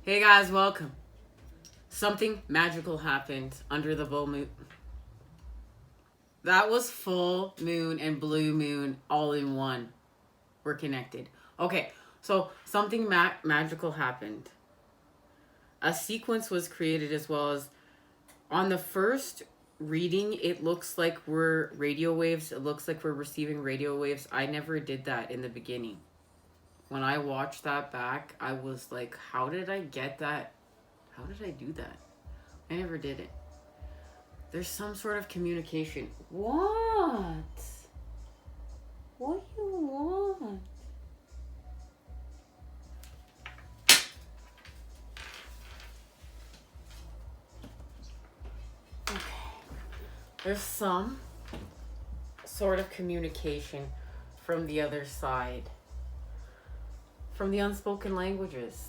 Hey guys, welcome. Something magical happened under the full moon. That was full moon and blue moon all in one. We're connected. Okay, so something magical happened. A sequence was created as well as on the first reading, it looks like we're radio waves. It looks like we're receiving radio waves. I never did that in the beginning. When I watched that back, I was like, how did I get that? How did I do that? I never did it. There's some sort of communication. What? What do you want? Okay. There's some sort of communication from the other side. From the unspoken languages.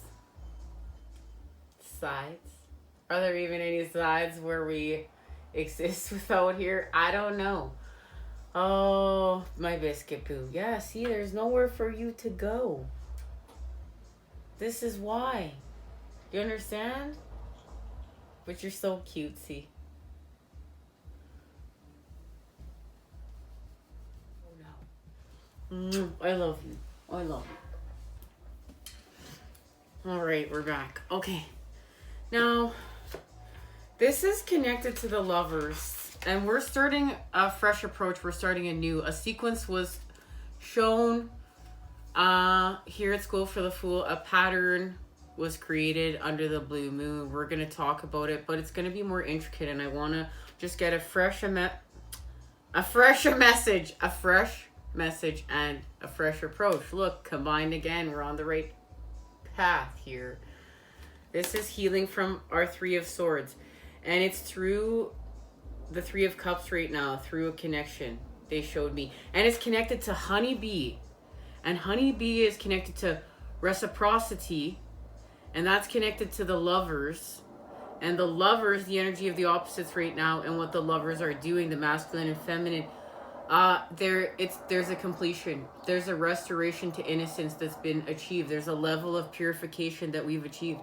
Sides? Are there even any sides where we exist without here? I don't know. Oh, my biscuit poo. Yeah, see, there's nowhere for you to go. This is why. You understand? But you're so cutesy. Oh no. I love you. I love you. All right, we're back. Okay. Now, this is connected to the lovers, and we're starting a fresh approach. We're starting anew. A sequence was shown here at School for the Fool. A pattern was created under the blue moon. We're going to talk about it, but it's going to be more intricate, and I want to just get a fresh message and a fresh approach. Look, combined again. We're on the right path here. This is healing from our Three of Swords, and it's through the Three of Cups right now, through a connection they showed me, and it's connected to honeybee, and honeybee is connected to reciprocity, and that's connected to the lovers, and the lovers, the energy of the opposites right now, and what the lovers are doing, the masculine and feminine. There's a completion. There's a restoration to innocence that's been achieved. There's a level of purification that we've achieved.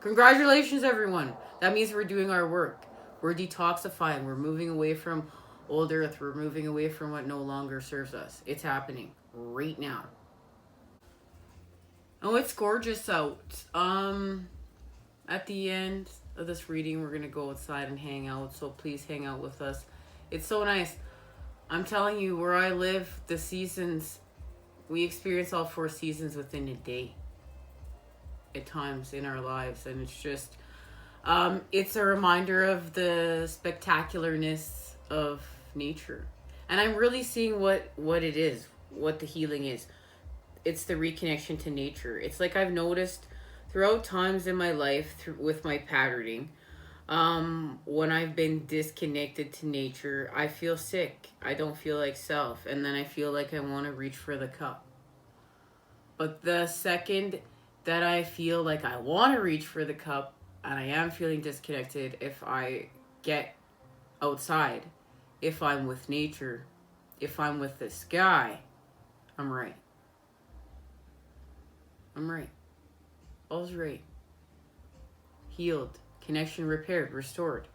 Congratulations, everyone. That means we're doing our work. We're detoxifying. We're moving away from old earth. We're moving away from what no longer serves us. It's happening right now. Oh, it's gorgeous out. At the end of this reading, we're going to go outside and hang out. So please hang out with us. It's so nice. I'm telling you, where I live, the seasons, we experience all 4 seasons within a day at times in our lives. And it's just, it's a reminder of the spectacularness of nature. And I'm really seeing what it is, what the healing is. It's the reconnection to nature. It's like I've noticed throughout times in my life with my patterning, when I've been disconnected to nature, I feel sick. I don't feel like self. And then I feel like I want to reach for the cup. But the second that I feel like I want to reach for the cup and I am feeling disconnected, if I get outside, if I'm with nature, if I'm with the sky, I'm right. I'm right. All's right. Healed. Connection repaired, restored,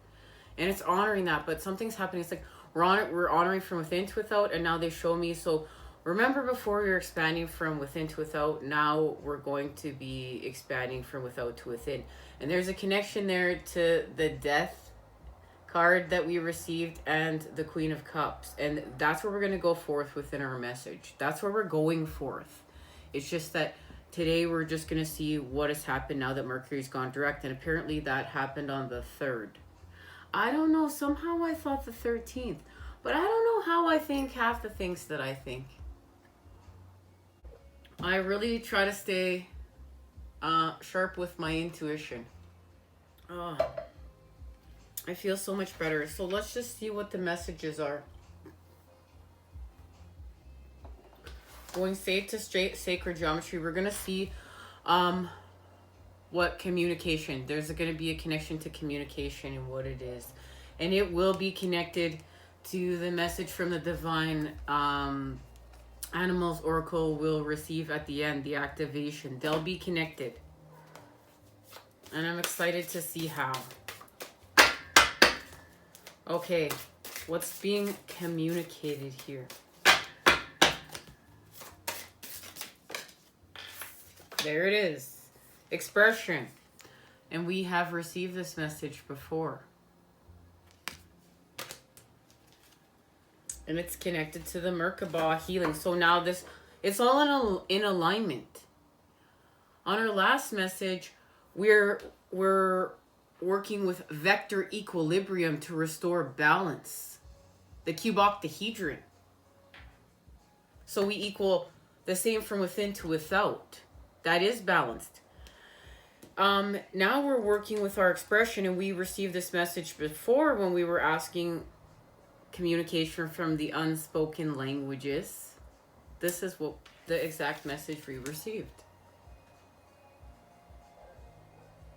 and it's honoring that. But something's happening. It's like we're honoring from within to without, and now they show me. So remember, before you're expanding from within to without, now we're going to be expanding from without to within. And there's a connection there to the Death card that we received and the Queen of Cups, and that's where we're going to go forth within our message. That's where we're going forth. It's just that today we're just going to see what has happened now that Mercury's gone direct, and apparently that happened on the 3rd. I don't know, somehow I thought the 13th, but I don't know how I think half the things that I think. I really try to stay sharp with my intuition. Oh, I feel so much better. So let's just see what the messages are. Going safe to straight sacred geometry, we're going to see what communication. There's going to be a connection to communication and what it is. And it will be connected to the message from the divine animals oracle will receive at the end, the activation. They'll be connected. And I'm excited to see how. Okay, what's being communicated here? There it is. Expression. And we have received this message before. And it's connected to the Merkabah healing. So now this, it's all in alignment. On our last message, we're working with vector equilibrium to restore balance. The CUBOCTAHEDRON. So we equal the same from within to without. That is balanced. Now we're working with our expression, and we received this message before when we were asking communication from the unspoken languages. This is what the exact message we received.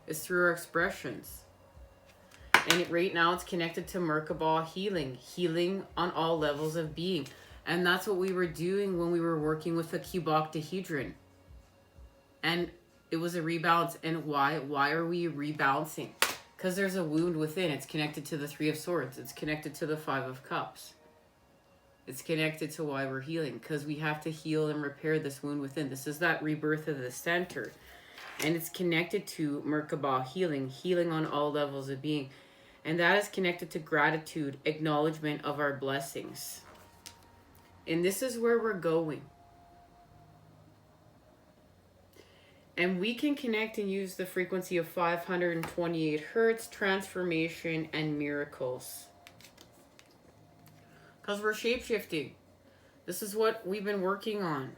It's through our expressions. And right now it's connected to Merkabah healing on all levels of being. And that's what we were doing when we were working with the CUBOCTAHEDRON. And it was a rebalance. And why are we rebalancing? Because there's a wound within. It's connected to the Three of Swords. It's connected to the Five of Cups. It's connected to why we're healing. Because we have to heal and repair this wound within. This is that rebirth of the center. And it's connected to Merkabah healing on all levels of being. And that is connected to gratitude, acknowledgement of our blessings. And this is where we're going. And we can connect and use the frequency of 528 hertz, transformation, and miracles. Because we're shapeshifting. This is what we've been working on.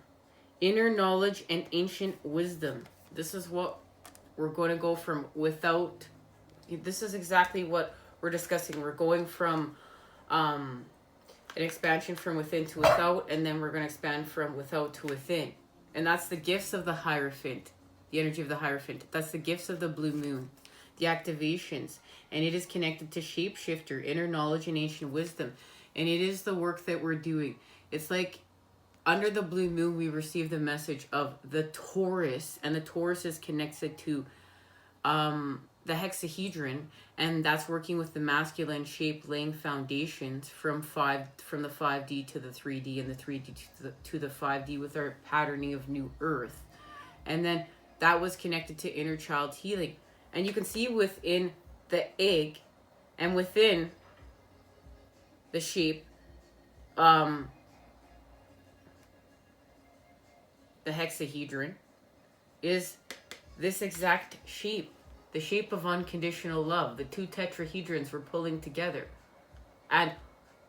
Inner knowledge and ancient wisdom. This is what we're going to go from without. This is exactly what we're discussing. We're going from an expansion from within to without, and then we're going to expand from without to within. And that's the gifts of the Hierophant. The energy of the Hierophant. That's the gifts of the blue moon. The activations. And it is connected to shapeshifter, inner knowledge, and ancient wisdom. And it is the work that we're doing. It's like under the blue moon, we receive the message of the Taurus. And the Taurus is connected to the hexahedron. And that's working with the masculine shape, laying foundations from the 5D to the 3D, and the 3D to the 5D with our patterning of new earth. And then that was connected to inner child healing. And you can see within the egg and within the shape, the hexahedron is this exact shape. The shape of unconditional love. The two tetrahedrons were pulling together. And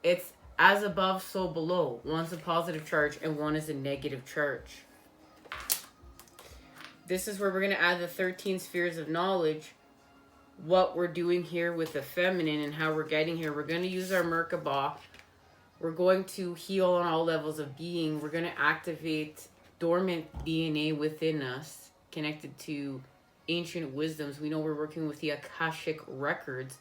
it's as above, so below. One's a positive charge and one is a negative charge. This is where we're going to add the 13 spheres of knowledge. What we're doing here with the feminine and how we're getting here. We're going to use our Merkabah. We're going to heal on all levels of being. We're going to activate dormant DNA within us. Connected to ancient wisdoms. We know we're working with the AKASHIC Records.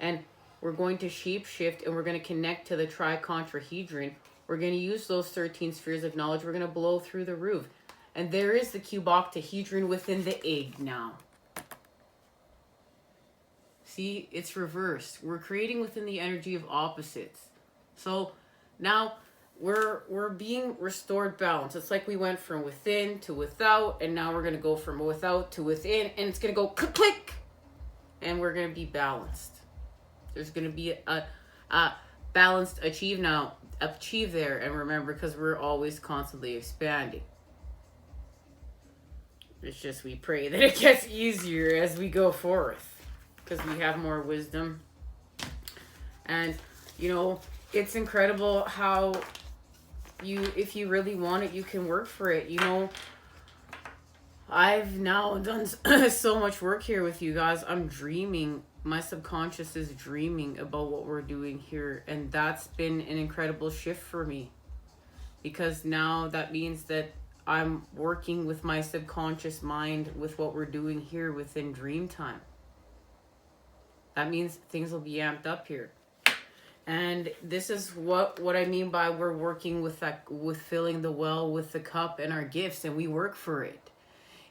And we're going to shapeshift and we're going to connect to the tricontrahedron. We're going to use those 13 spheres of knowledge. We're going to blow through the roof. And there is the CUBOCTAHEDRON within the egg now. See, it's reversed. We're creating within the energy of opposites. So now we're being restored balance. It's like we went from within to without, and now we're going to go from without to within, and it's going to go click, click, and we're going to be balanced. There's going to be a balanced achieve there, and remember, because we're always constantly expanding. It's just we pray that it gets easier as we go forth, because we have more wisdom. And, you know, it's incredible how if you really want it, you can work for it. You know, I've now done so much work here with you guys. I'm dreaming. My subconscious is dreaming about what we're doing here. And that's been an incredible shift for me. Because now that means that I'm working with my subconscious mind with what we're doing here within dream time. That means things will be amped up here. And this is what I mean by we're working with filling the well with the cup and our gifts, and we work for it.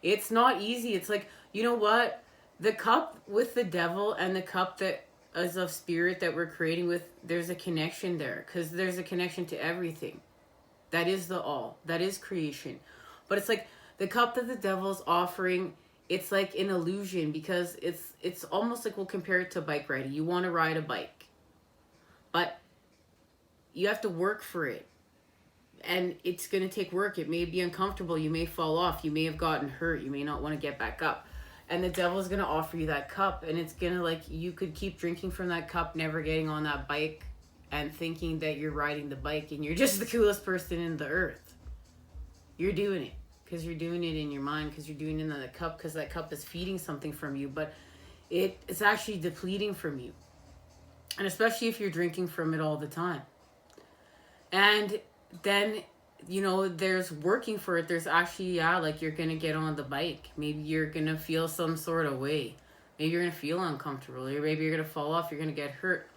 It's not easy. It's like, you know what? The cup with the devil and the cup that is of spirit that we're creating with, there's a connection there, because there's a connection to everything. That is the all. That is creation. But it's like the cup that the devil's offering, it's like an illusion, because it's almost like, we'll compare it to bike riding. You want to ride a bike, but you have to work for it. And it's going to take work. It may be uncomfortable. You may fall off. You may have gotten hurt. You may not want to get back up. And the devil's going to offer you that cup. And it's going to, like, you could keep drinking from that cup, never getting on that bike, and thinking that you're riding the bike and you're just the coolest person in the earth. You're doing it because you're doing it in your mind, because you're doing it in that cup, because that cup is feeding something from you. But it's actually depleting from you. And especially if you're drinking from it all the time. And then, you know, there's working for it. There's actually, like, you're going to get on the bike. Maybe you're going to feel some sort of way. Maybe you're going to feel uncomfortable. Or maybe you're going to fall off. You're going to get hurt.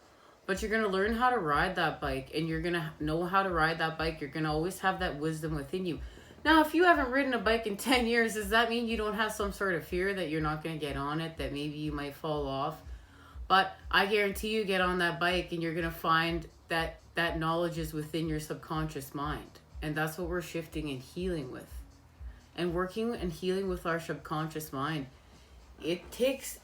But you're going to learn how to ride that bike. And you're going to know how to ride that bike. You're going to always have that wisdom within you. Now, if you haven't ridden a bike in 10 years, does that mean you don't have some sort of fear that you're not going to get on it? That maybe you might fall off? But I guarantee you get on that bike and you're going to find that that knowledge is within your subconscious mind. And that's what we're shifting and healing with. And working and healing with our subconscious mind, it takes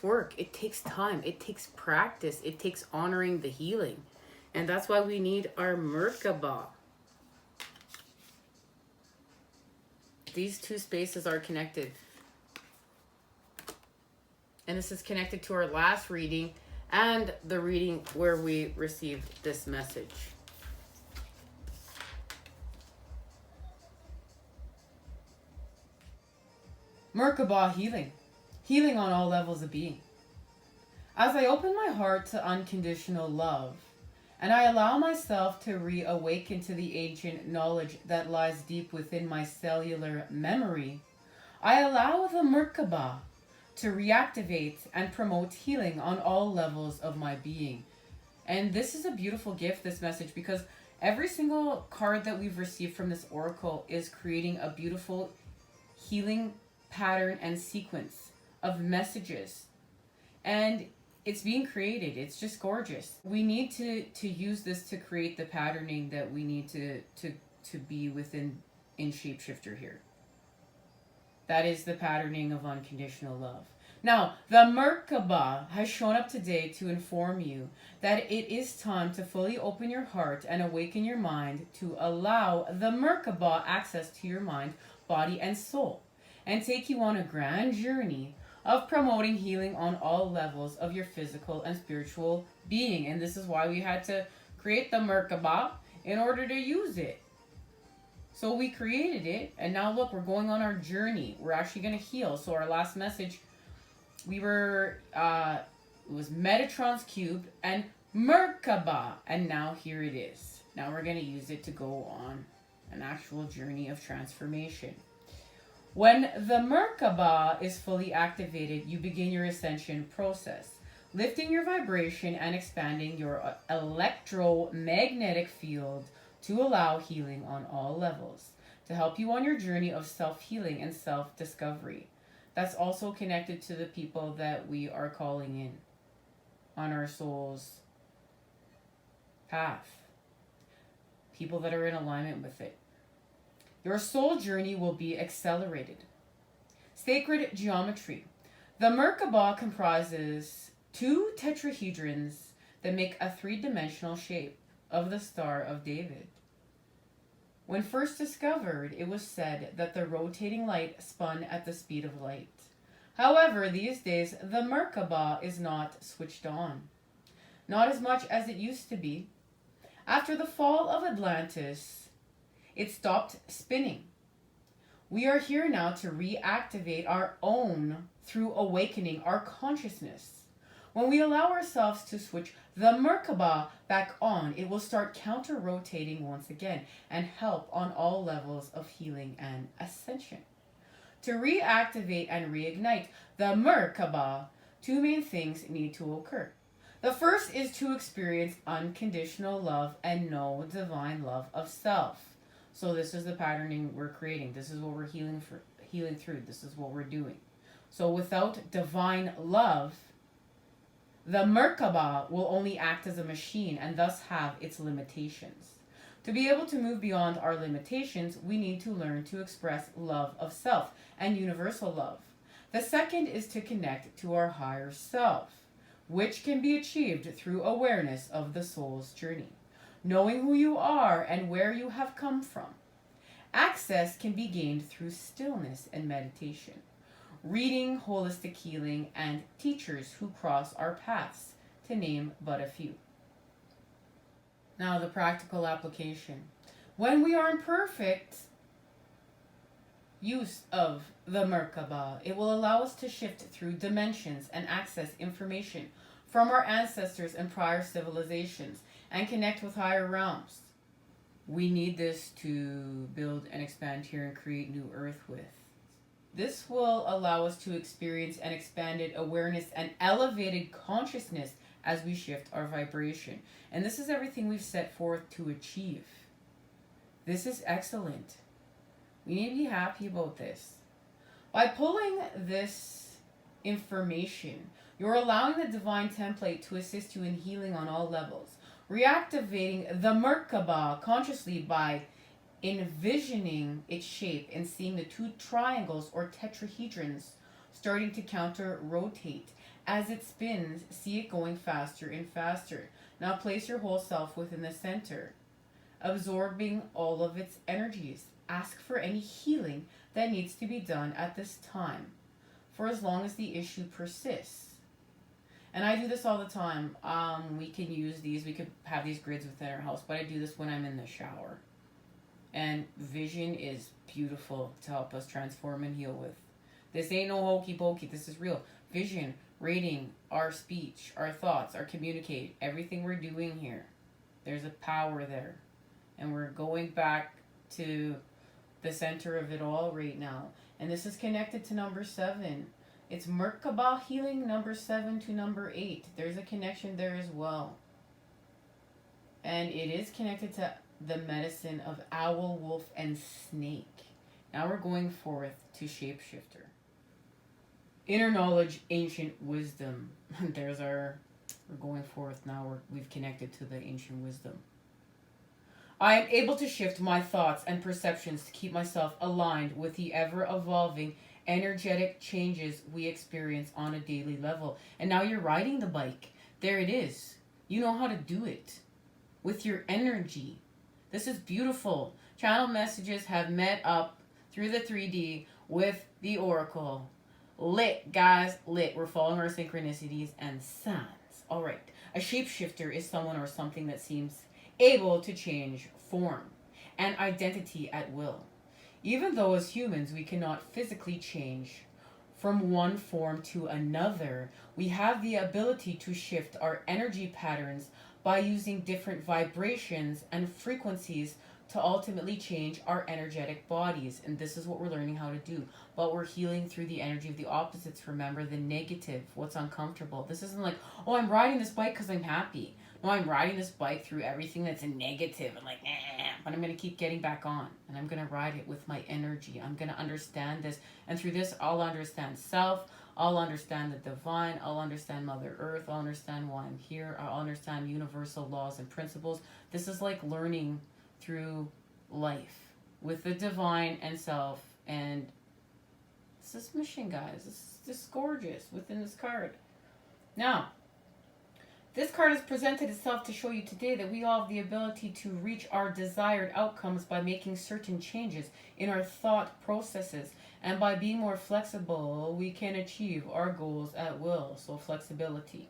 work. It takes time. It takes practice. It takes honoring the healing. And that's why we need our Merkabah. These two spaces are connected. And this is connected to our last reading and the reading where we received this message. Merkabah healing. Healing on all levels of being. As I open my heart to unconditional love, and I allow myself to reawaken to the ancient knowledge that lies deep within my cellular memory, I allow the Merkabah to reactivate and promote healing on all levels of my being. And this is a beautiful gift, this message, because every single card that we've received from this oracle is creating a beautiful healing pattern and sequence of messages. And it's being created. It's just gorgeous. We need to use this to create the patterning that we need to be within in Shapeshifter here. That is the patterning of unconditional love. Now, the Merkabah has shown up today to inform you that it is time to fully open your heart and awaken your mind to allow the Merkabah access to your mind, body, and soul, and take you on a grand journey of promoting healing on all levels of your physical and spiritual being. And this is why we had to create the Merkabah in order to use it. So we created it, and now look, we're going on our journey. We're actually going to heal. So our last message, we were, it was Metatron's cube and Merkabah, and now here it is. Now we're going to use it to go on an actual journey of transformation. When the Merkabah is fully activated, you begin your ascension process, lifting your vibration and expanding your electromagnetic field to allow healing on all levels, to help you on your journey of self-healing and self-discovery. That's also connected to the people that we are calling in on our soul's path. People that are in alignment with it. Your soul journey will be accelerated. Sacred geometry. The Merkabah comprises two tetrahedrons that make a three-dimensional shape of the Star of David. When first discovered, it was said that the rotating light spun at the speed of light. However, these days, the Merkabah is not switched on. Not as much as it used to be. After the fall of Atlantis, it stopped spinning. We are here now to reactivate our own through awakening our consciousness. When we allow ourselves to switch the Merkabah back on, it will start counter-rotating once again and help on all levels of healing and ascension. To reactivate and reignite the Merkabah, two main things need to occur. The first is to experience unconditional love and know divine love of self. So this is the patterning we're creating. This is what we're healing through. This is what we're doing. So without divine love, the Merkabah will only act as a machine and thus have its limitations. To be able to move beyond our limitations, we need to learn to express love of self and universal love. The second is to connect to our higher self, which can be achieved through awareness of the soul's journey, knowing who you are and where you have come from. Access can be gained through stillness and meditation, reading, holistic healing, and teachers who cross our paths, to name but a few. Now, the practical application. When we are in perfect use of the Merkabah, it will allow us to shift through dimensions and access information from our ancestors and prior civilizations and connect with higher realms. We need this to build and expand here and create new earth with. This will allow us to experience an expanded awareness and elevated consciousness as we shift our vibration. And this is everything we've set forth to achieve. This is excellent. We need to be happy about this. By pulling this information, you're allowing the divine template to assist you in healing on all levels, reactivating the Merkabah consciously by envisioning its shape and seeing the two triangles or tetrahedrons starting to counter rotate. As it spins, see it going faster and faster. Now place your whole self within the center, absorbing all of its energies. Ask for any healing that needs to be done at this time, for as long as the issue persists. And I do this all the time. We can use these, we could have these grids within our house, but I do this when I'm in the shower. And vision is beautiful to help us transform and heal with. This ain't no hokey pokey, this is real. Vision, rating, our speech, our thoughts, our communicate, everything we're doing here. There's a power there. And we're going back to the center of it all right now. And this is connected to number 7. It's Merkabah healing number 7 to number 8. There's a connection there as well. And it is connected to the medicine of owl, wolf, and snake. Now we're going forth to shapeshifter. Inner knowledge, ancient wisdom. We're going forth now. We've connected to the ancient wisdom. I am able to shift my thoughts and perceptions to keep myself aligned with the ever-evolving energetic changes we experience on a daily level. And now you're riding the bike. There it is. You know how to do it with your energy. This is beautiful. Channel messages have met up through the 3D with the Oracle. Lit, guys, lit. We're following our synchronicities and signs. All right. A shapeshifter is someone or something that seems able to change form and identity at will. Even though as humans we cannot physically change from one form to another, we have the ability to shift our energy patterns by using different vibrations and frequencies to ultimately change our energetic bodies. And this is what we're learning how to do. But we're healing through the energy of the opposites. Remember, the negative, what's uncomfortable. This isn't like, oh, I'm riding this bike because I'm happy. No, I'm riding this bike through everything that's negative and like, but I'm going to keep getting back on. And I'm going to ride it with my energy. I'm going to understand this. And through this, I'll understand self. I'll understand the divine. I'll understand Mother Earth. I'll understand why I'm here. I'll understand universal laws and principles. This is like learning through life with the divine and self. And it's this mission, guys. This is just gorgeous within this card. Now, this card has presented itself to show you today that we all have the ability to reach our desired outcomes by making certain changes in our thought processes. And by being more flexible, we can achieve our goals at will. So flexibility.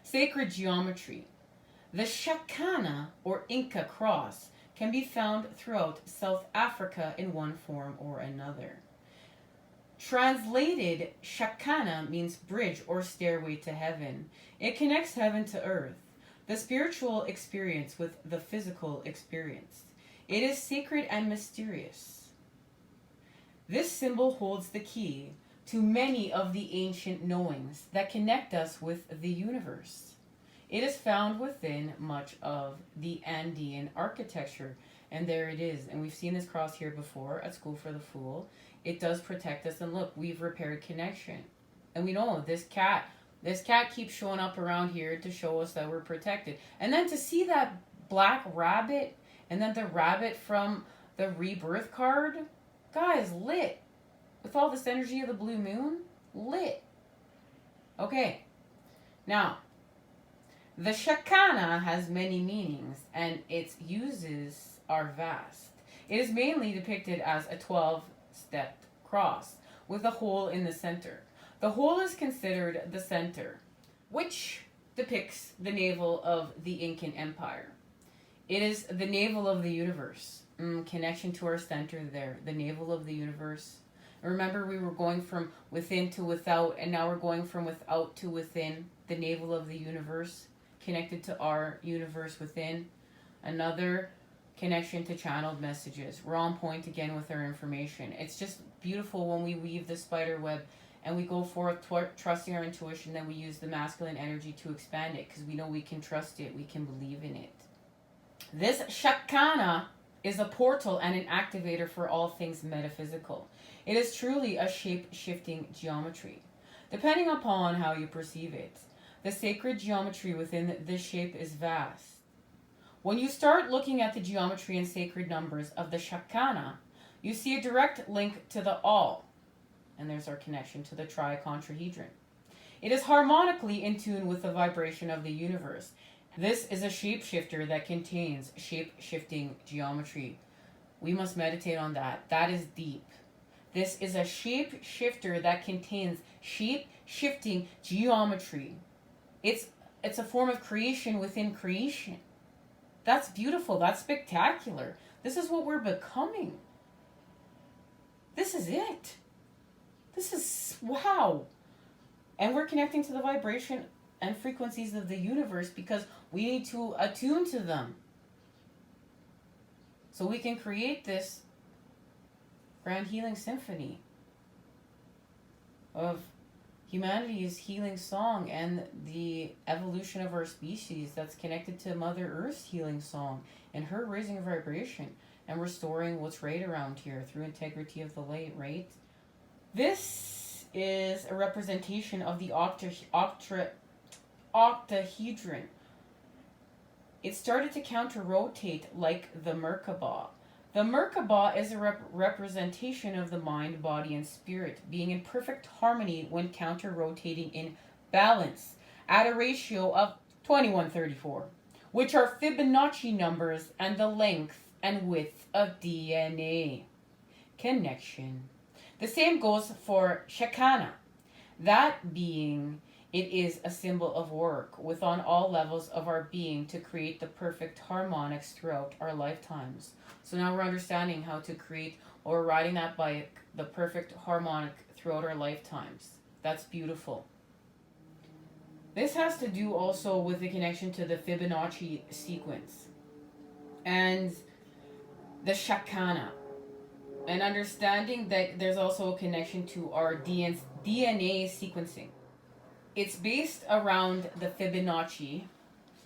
Sacred geometry. The Shakana or Inca cross can be found throughout South Africa in one form or another. Translated, Shakana means bridge or stairway to heaven. It connects heaven to earth, the spiritual experience with the physical experience. It is sacred and mysterious. This symbol holds the key to many of the ancient knowings that connect us with the universe. It is found within much of the Andean architecture. And there it is. And we've seen this cross here before at School for the Fool. It does protect us. And look, we've repaired connection. And we know this cat keeps showing up around here to show us that we're protected. And then to see that black rabbit and then the rabbit from the rebirth card, guys, lit. With all this energy of the blue moon, lit. Okay. Now, the Shakana has many meanings and its uses are vast. It is mainly depicted as a 12-stepped cross with a hole in the center. The hole is considered the center, which depicts the navel of the Incan Empire. It is the navel of the universe. Connection to our center there, the navel of the universe. Remember, we were going from within to without, and now we're going from without to within, the navel of the universe, connected to our universe within. Another connection to channeled messages. We're on point again with our information. It's just beautiful when we weave the spider web and we go forth trusting our intuition, then we use the masculine energy to expand it because we know we can trust it, we can believe in it. This Shakana is a portal and an activator for all things metaphysical. It is truly a shape-shifting geometry, depending upon how you perceive it. The sacred geometry within this shape is vast. When you start looking at the geometry and sacred numbers of the Shakana, you see a direct link to the all. And there's our connection to the tricontrahedron. It is harmonically in tune with the vibration of the universe. This is a shapeshifter that contains shape-shifting geometry. We must meditate on that. That is deep. This is a shapeshifter that contains shape-shifting geometry. It's a form of creation within creation. That's beautiful. That's spectacular. This is what we're becoming. This is it. This is, wow. And we're connecting to the vibration and frequencies of the universe because we need to attune to them. So we can create this grand healing symphony of humanity's healing song and the evolution of our species that's connected to Mother Earth's healing song and her raising her vibration and restoring what's right around here through integrity of the light, right? This is a representation of the octahedron. It started to counter-rotate like the Merkabah. The Merkabah is a representation of the mind, body, and spirit being in perfect harmony when counter-rotating in balance at a ratio of 2134, which are Fibonacci numbers and the length and width of DNA. Connection. The same goes for Shakana. That being, it is a symbol of work within all levels of our being to create the perfect harmonics throughout our lifetimes. So now we're understanding how to create, or riding that bike, the perfect harmonic throughout our lifetimes. That's beautiful. This has to do also with the connection to the Fibonacci sequence and the Shakana. And understanding that there's also a connection to our DNA sequencing. It's based around the Fibonacci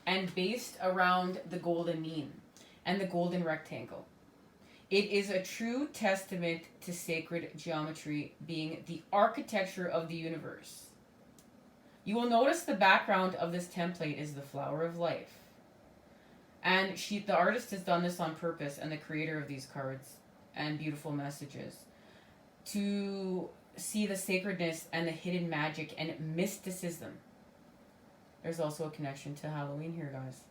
and based around the golden mean and the golden rectangle. It is a true testament to sacred geometry being the architecture of the universe. You will notice the background of this template is the flower of life. And the artist has done this on purpose, and the creator of these cards and beautiful messages, to see the sacredness and the hidden magic and mysticism. There's also a connection to Halloween here, guys.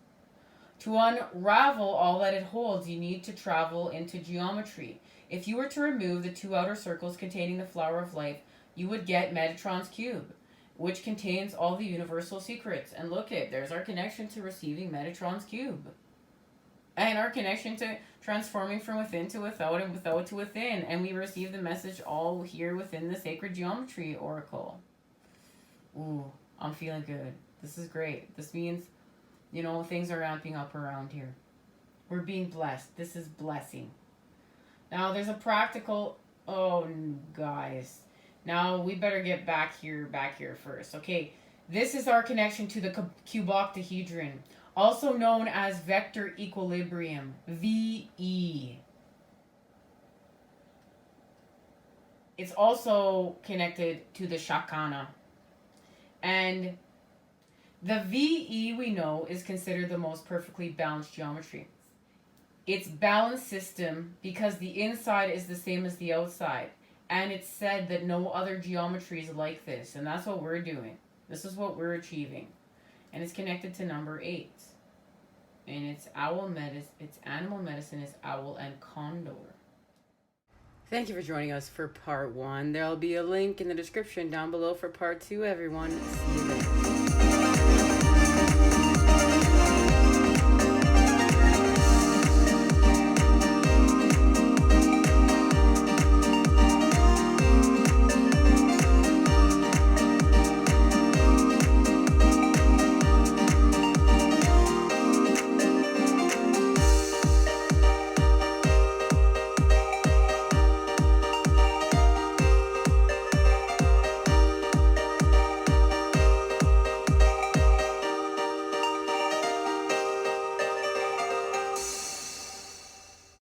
To unravel all that it holds, you need to travel into geometry. If you were to remove the two outer circles containing the flower of life, you would get Metatron's cube, which contains all the universal secrets. And look it, there's our connection to receiving Metatron's cube. And our connection to transforming from within to without and without to within. And we receive the message all here within the sacred geometry oracle. Ooh, I'm feeling good. This is great. This means, things are ramping up around here. We're being blessed. This is blessing. Now, there's a practical... Oh, guys. Now, we better get back here first. Okay, this is our connection to the CUBOCTAHEDRON, also known as vector equilibrium, VE. It's also connected to the Shakana, And the VE, we know, is considered the most perfectly balanced geometry. It's balanced system because the inside is the same as the outside. And it's said that no other geometry is like this. And that's what we're doing. This is what we're achieving. And it's connected to number 8. And it's animal medicine is owl and condor. Thank you for joining us for part 1. There'll be a link in the description down below for part 2, everyone. See you there.